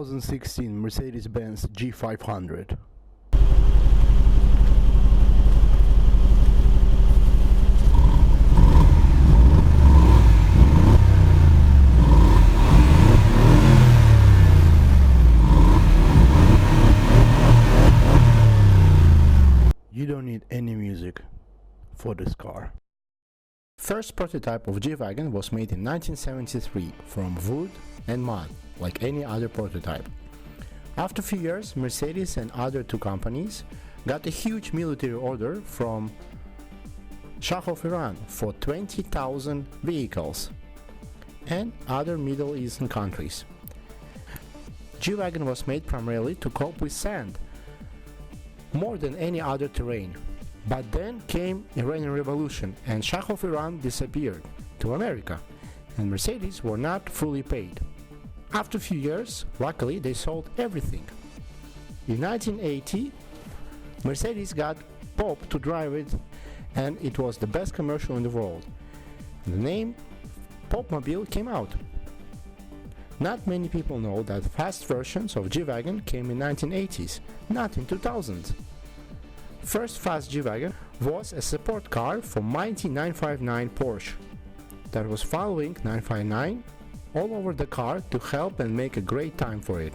2016 Mercedes-Benz G500. You don't need any music for this car. First prototype of G-Wagon was made in 1973 from wood and mud, like any other prototype. After a few years, Mercedes and other two companies got a huge military order from Shah of Iran for 20,000 vehicles and other Middle Eastern countries. G-Wagon was made primarily to cope with sand, more than any other terrain. But then came Iranian Revolution and Shah of Iran disappeared to America, and Mercedes were not fully paid. After a few years, luckily they sold everything. In 1980, Mercedes got Pope to drive it, and it was the best commercial in the world. The name Popemobile came out. Not many people know that fast versions of G-Wagon came in 1980s, not in 2000s. First fast G-Wagon was a support car for mighty 959 Porsche that was following 959 all over the car to help and make a great time for it.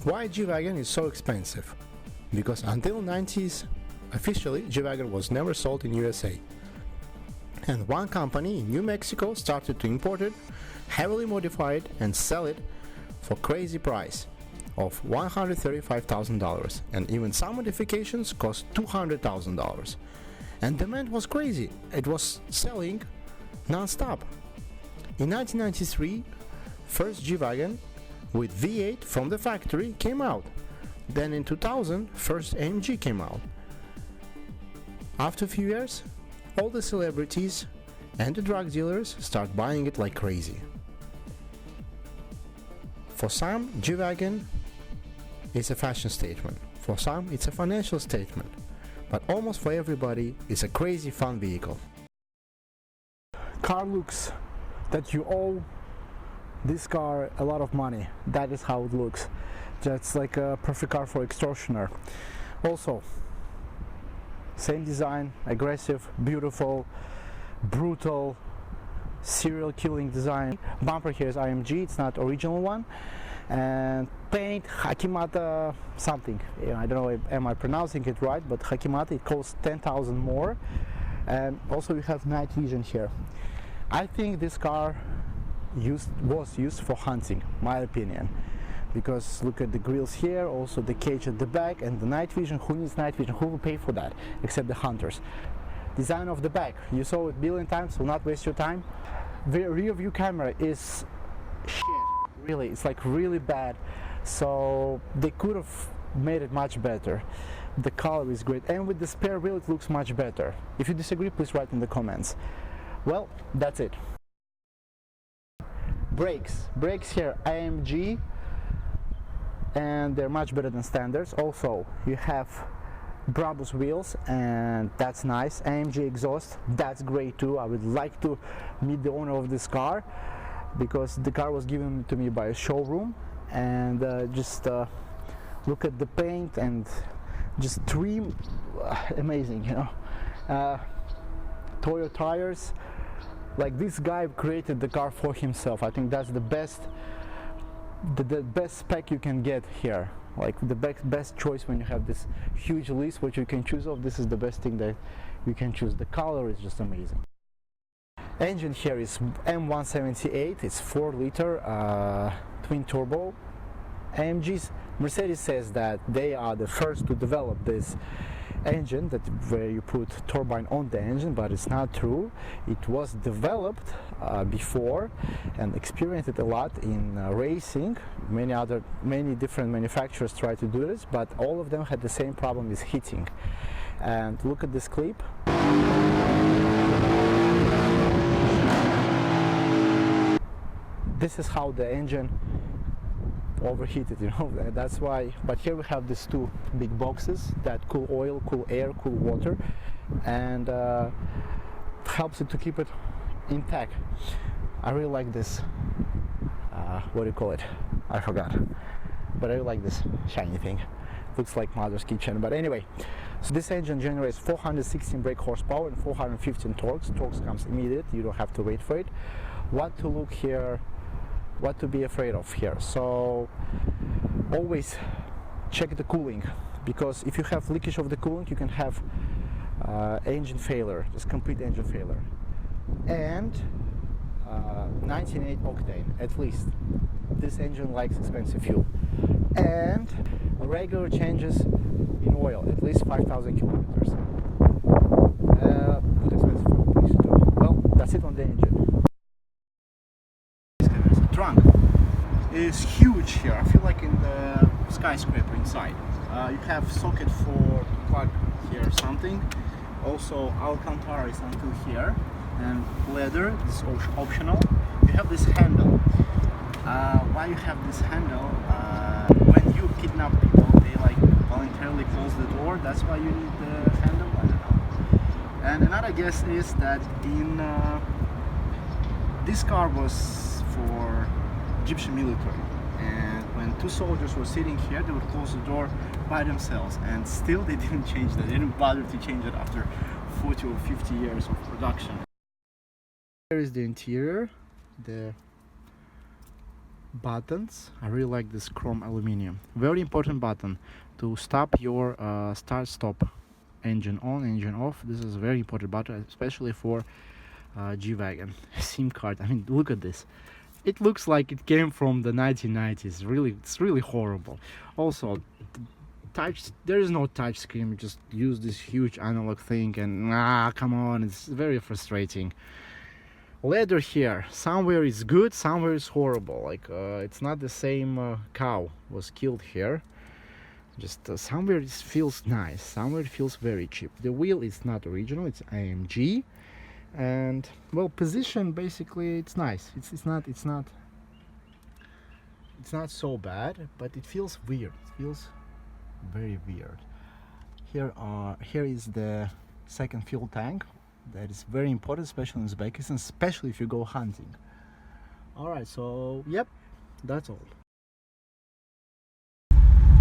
Why G-Wagon is so expensive? Because until 90s, officially G-Wagon was never sold in USA. And one company in New Mexico started to import it, heavily modify it and sell it for crazy price of $135,000, and even some modifications cost $200,000. And demand was crazy, it was selling non-stop. In 1993, first G-Wagon with V8 from the factory came out. Then in 2000, first AMG came out. After a few years, all the celebrities and the drug dealers start buying it like crazy. For some, G-Wagon is a fashion statement. For some, it's a financial statement. But almost for everybody, it's a crazy fun vehicle. Car looks that you owe this car a lot of money. That is how it looks. Just like a perfect car for extortioner. Also, same design, aggressive, beautiful, brutal, serial killing design. Bumper here is IMG, it's not original one. And paint Hakimata something, I don't know, am I pronouncing it right, but Hakimata, it costs 10,000 more. And also we have night vision here. I think this car was used for hunting, my opinion, because look at the grills here, also the cage at the back, and the night vision. Who needs night vision? Who will pay for that except the hunters? Design of the back, you saw it a billion times, will not waste your time. The rear view camera is shit. Really, it's like really bad, so they could have made it much better. The color is great, and with the spare wheel it looks much better. If you disagree, please write in the comments. Well, that's it. Brakes here AMG, and they're much better than standards. Also, you have Brabus wheels, and that's nice. AMG exhaust, that's great too. I would like to meet the owner of this car, because the car was given to me by a showroom, and just look at the paint and just trim, amazing, you know. Toyo tires, like this guy created the car for himself. I think that's the best spec you can get here, like the best choice when you have this huge list what you can choose of. This is the best thing that you can choose. The color is just amazing. Engine here is M178, it's 4-liter twin turbo AMGs. Mercedes says that they are the first to develop this engine, that where you put turbine on the engine, but it's not true. It was developed before and experienced a lot in racing. Many different manufacturers try to do this, but all of them had the same problem with heating. And look at this clip. This is how the engine overheated, you know, that's why. But here we have these two big boxes that cool oil, cool air, cool water, and helps it to keep it intact. I really like this. what do you call it? I forgot. But I like this shiny thing. Looks like mother's kitchen. But anyway, so this engine generates 416 brake horsepower and 415 torques. Torques comes immediate. You don't have to wait for it. What to look here, what to be afraid of here. So always check the cooling, because if you have leakage of the coolant, you can have engine failure, just complete engine failure. And 98 octane at least. This engine likes expensive fuel. And regular changes in oil, at least 5,000 kilometers. Good expensive fuel, please do. Well, that's it on the engine. The trunk is huge here. I feel like in the skyscraper inside. You have socket for to plug here something. Also Alcantara is until here, and leather is optional. You have this handle. Why you have this handle? When you kidnap people, they like voluntarily close the door. That's why you need the handle. I don't know. And another guess is that in this car was for Egyptian military, and when two soldiers were sitting here, they would close the door by themselves, and still they didn't change that. They didn't bother to change it after 40 or 50 years of production. Here is the interior, the buttons. I really like this chrome aluminum. Very important button to stop your start stop, engine on, engine off. This is a very important button, especially for G-Wagon. SIM card, I mean, look at this. It looks like it came from the 1990s. Really, it's really horrible. Also, there is no touch screen. You just use this huge analog thing, and come on, it's very frustrating. Leather here, somewhere is good, somewhere is horrible. Like it's not the same cow was killed here. Just somewhere it feels nice, somewhere it feels very cheap. The wheel is not original, it's AMG. And well, position basically it's nice. It's not so bad, but it feels weird. It feels very weird. Here is the second fuel tank. That is very important, especially in Uzbekistan, especially if you go hunting. Alright, so yep, that's all.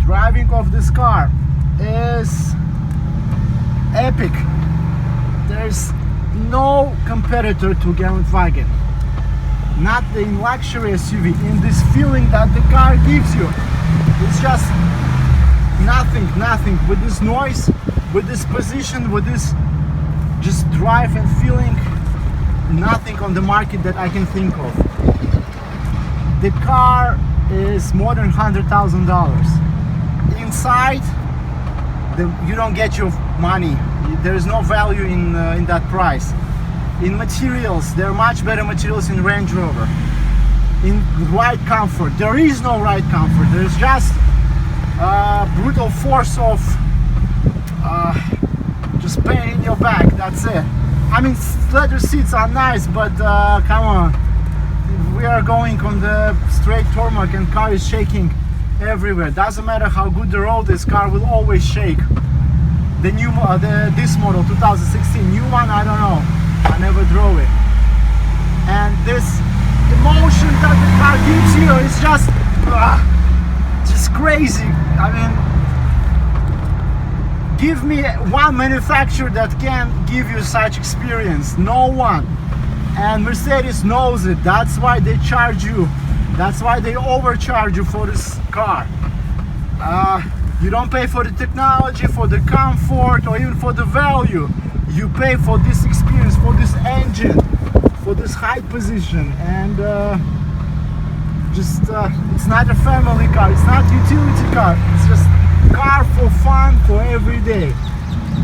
Driving of this car is epic. There's no competitor to G-Wagon. Not in luxury SUV, in this feeling that the car gives you. It's just nothing with this noise, with this position, with this just drive and feeling. Nothing on the market that I can think of. The car is more than $100,000. Inside, you don't get your money. There is no value in that price. In materials, there are much better materials in Range Rover. In ride comfort, there is no ride comfort. There is just brutal force of just pain in your back. That's it. I mean, leather seats are nice, but come on. We are going on the straight tarmac and car is shaking everywhere. Doesn't matter how good the road is, car will always shake. The new this model 2016, new one, I don't know, I never drove it. And this emotion that the car gives you is just crazy. I mean, give me one manufacturer that can give you such experience. No one. And Mercedes knows it. That's why they charge you. That's why they overcharge you for this car. You don't pay for the technology, for the comfort, or even for the value. You pay for this experience, for this engine, for this height position. And it's not a family car, it's not a utility car. It's just a car for fun, for every day.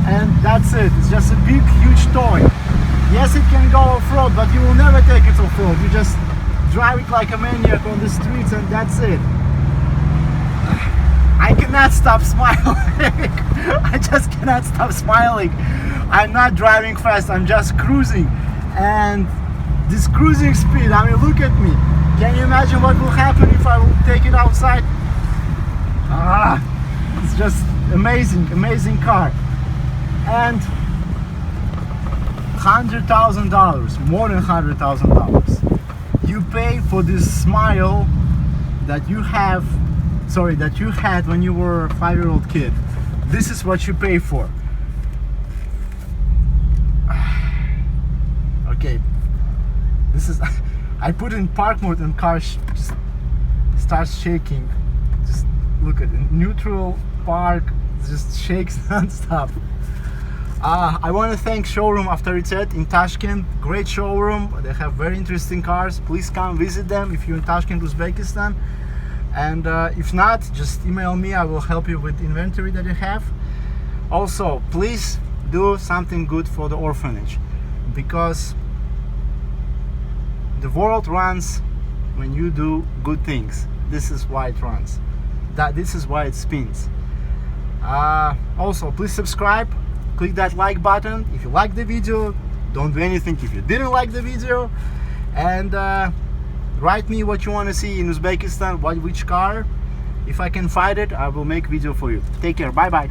And that's it. It's just a big, huge toy. Yes, it can go off-road, but you will never take it off-road. You just drive it like a maniac on the streets, and that's it. I cannot stop smiling. I just cannot stop smiling. I'm not driving fast, I'm just cruising. And this cruising speed, I mean, look at me. Can you imagine what will happen if I will take it outside? It's just amazing, amazing car. And $100,000, more than $100,000. you pay for this smile that you have, sorry, that you had when you were a 5-year-old kid. This is what you pay for. Okay, this is I put in park mode and car just starts shaking. Just look at it, neutral park, just shakes non-stop. I want to thank Showroom Avtoritet in Tashkent. Great showroom. They have very interesting cars. Please come visit them if you're in Tashkent, Uzbekistan. And if not, just email me. I will help you with the inventory that you have. Also, please do something good for the orphanage, because the world runs when you do good things. This is why it runs. This is why it spins. Also, please subscribe. Click that like button if you like the video. Don't do anything if you didn't like the video. And write me what you want to see in Uzbekistan, which car. If I can find it, I will make video for you. Take care. Bye bye.